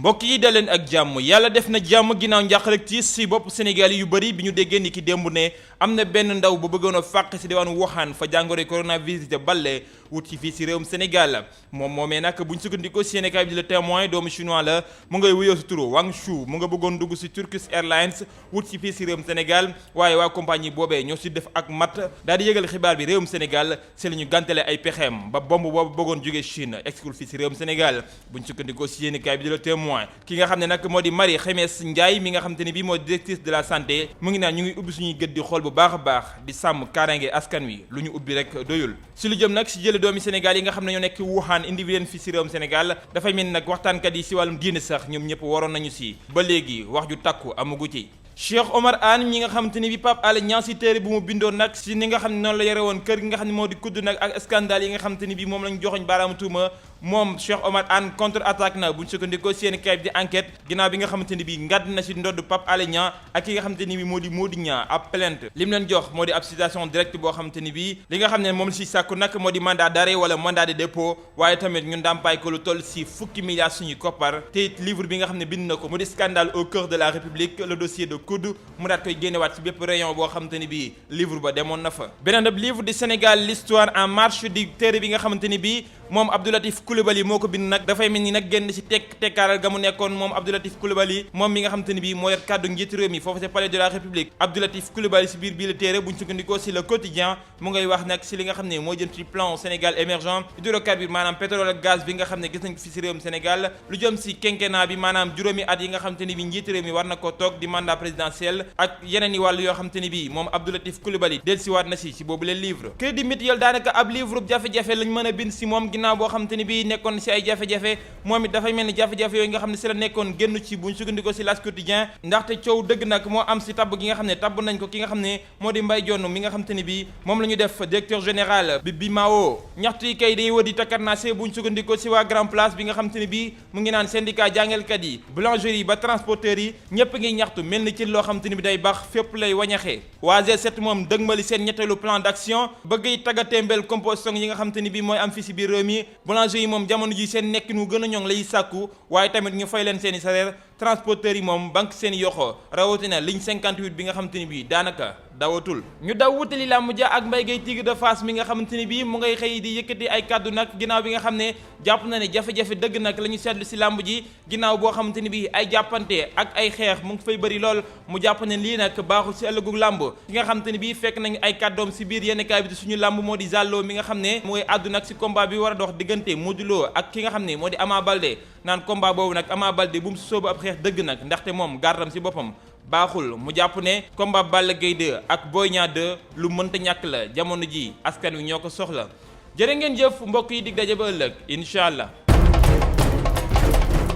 mbokk yi daleen ak jàmm yàlla def na jàmm ginnaaw njàqare ak tiis si bopp Sénégal yu bëri bi ñu déggee ni ki démb ne am na benn ndaw bu bëggoon a fàq si diwaanu Wuhan fa jàngoro coronavirus de balle wut ci fii si réewum Sénégal moom moomee nag buñ sukkandikoo si yéenekaay bi di Le Témoin doomu chinois la mu ngay wuyoo si turu Wang Shu mu nga bëggoon dugg si Turkish Airlines wut ci fii si réewum Sénégal waaye waa compagnie boobee ñoo si def ak mat daal di yëgal xibaar bi réewum Sénégal si la ñu gàntale ay pexeem ba bomb boobu bëggoon jógee Chine exclure fii si réewum Sénégal buñ sukkandikoo si yéenekaay bi di Le Témoin ki nga xam ne nag moo di Marie Khemesse Ndiaye mi nga xam te ne bii moo directrice de la santé mu ngi naan ñu ngi ubbi suñuy gët di xool bu baax a baax di sàmm kaaraange askan wi lu ñu ubbi rek doyul si lu jëm nag si jële doomi Sénégal yi nga xam ne ñoo nekk Wuhan indi leen fi si réewum Sénégal dafay mel ni nag waxtaankat yi si wàllum diine sax ñoom ñëpp waroon nañu si ba léegi wax ju takku amugu ci Cheikh Omar Anne ñi nga xamante ni bi Pape Alé Niang si téere bu mu bindoon nag si ni nga xam ne noonu la yore woon kër gi nga xam ne moo di kudd nag ak scandale yi nga xamante ni bi moom lañu joxoñ baaraamu tuuma moom Cheikh Omar Anne contre attaque na bu ñu sukkandikoo seen kay bi di enquête ginnaaw bi nga xamante ni bi ngadd na si ndodd Pape Alé Niang ak ki nga xamante ni bi moo di Mody Niang ab plainte li mu leen jox moo di ab citation directe boo xamante ni bi li nga xam ne moom la si sàkku nag moo di mandat d'arrêt wala mandat de dépôt waaye tamit ñun ndàmpaay ko lu toll si fukki milliards suñuy koppar te it livre bi nga xam ne bind na ko mu di scandale au cœur de la République le dossier de coude mu daat koy génnewaat si bépp rayon boo xamante ni bi livre ba demoon na fa beneen ab livre di Sénégal l'histoire en marche di téere bi nga xamante ni bi moom Abdou Latif Coulibaly moo ko bind nag dafay mel ni nag génn ci tekkaaral ga mu nekkoon moom Abdou Latif Coulibaly moom mi nga xamante ni bii moo yor kàddu njiitu réew mi foofu ci palais de la République Abdou Latif Coulibaly ci biir bii la téere buñ sukkandikoo ci le quotidien mu ngay wax nag ci li nga xam ne moo jëm ci plan Sénégal émergent hydrocarbures maanaam pétrole ak gaz bi nga xam ne gis nañ ko fi ci réewum Sénégal lu jëm ci quinquennat bi maanaam juróomi at yi nga xamante ni bi njiitu réew mi war na ko toog di mandat présidentiel ak yeneen i wàllu yoo xamante ni bi moom Abdou Latif Coulibaly dellusiwaat na ci boobu leen livre crédit mutuel daanaka ab livre jafe-jafe lañ mën a bind ci moom ginnaaw boo xamante ni bi nekkoon ci ay jafe-jafe moom it dafay mel ni jafe-jafe yooyu nga xam ne ci la nekkoon génn ci buñ sukkandikoo ci L'As Quotidien ndaxte coow dëgg nag moo am ci tabb gi nga xam ne tabb nañ ko ki nga xam ne moo di Mbaye Dione mi nga xam te ni bi moom la ñu def directeur général bi Mao ñaxtu yi kay day wër di takkarnaase buñ sukkandikoo ci waa Grand Place bi nga xam te ni bi mu ngi naan syndicat jàngalkat yi boulangerie ba transporteurs yi ñëpp ngi ñaxtu mel ni ci loo xam te ni bi day baax fépp lay wañaxee waa G7 moom dëgmali seen ñetteelu plan d'action bëgg taggatémbeel composition yi nga xam te ni bi mooy am fi ci biir réew mi boulanger yi moom jamono ji seen nekkin wu gën a ñoŋ lay sàkku waaye tamit ñu fay leen seen i salaire transporteurs yi moom banque seen i yoxo rawatina ligne 58 bi nga xamante ni bii daanaka dawatul ñu daw wutali làmb ja ak Mbaye Gueye Tigre de Fass mi nga xamante ni bii mu ngay xëy di yëkkati ay kàddu nag ginnaaw bi nga xam ne jàpp na ne jafe-jafe dëgg nag la ñu seetlu si làmb ji ginnaaw boo xamante ni bii ay jàppante ak ay xeex mu ngi fay bëri lool mu jàpp ne lii nag baaxul si ëllëgu làmb ki nga xamante ni bii fekk nañ ay kàddoom si biir yenn kaay bi di suñu làmb moo di Zallo mi nga xam ne mooy àddu nag si combat bi war a dox diggante Modou Lo ak ki nga xam ne moo di Ama Baldé naan combat boobu nag Ama Baldé bu mu sóobu ab xeex dëgg nag ndaxte moom gardam si boppam baaxul mu jàpp ne combat Balla Gaye 2 ak Boy Niang 2 lu mënta ñàkk la jamono ji askan wi ñoo ko soxla jërë ngeen jëf mbokk yi dig daje ba ëllëg incha allah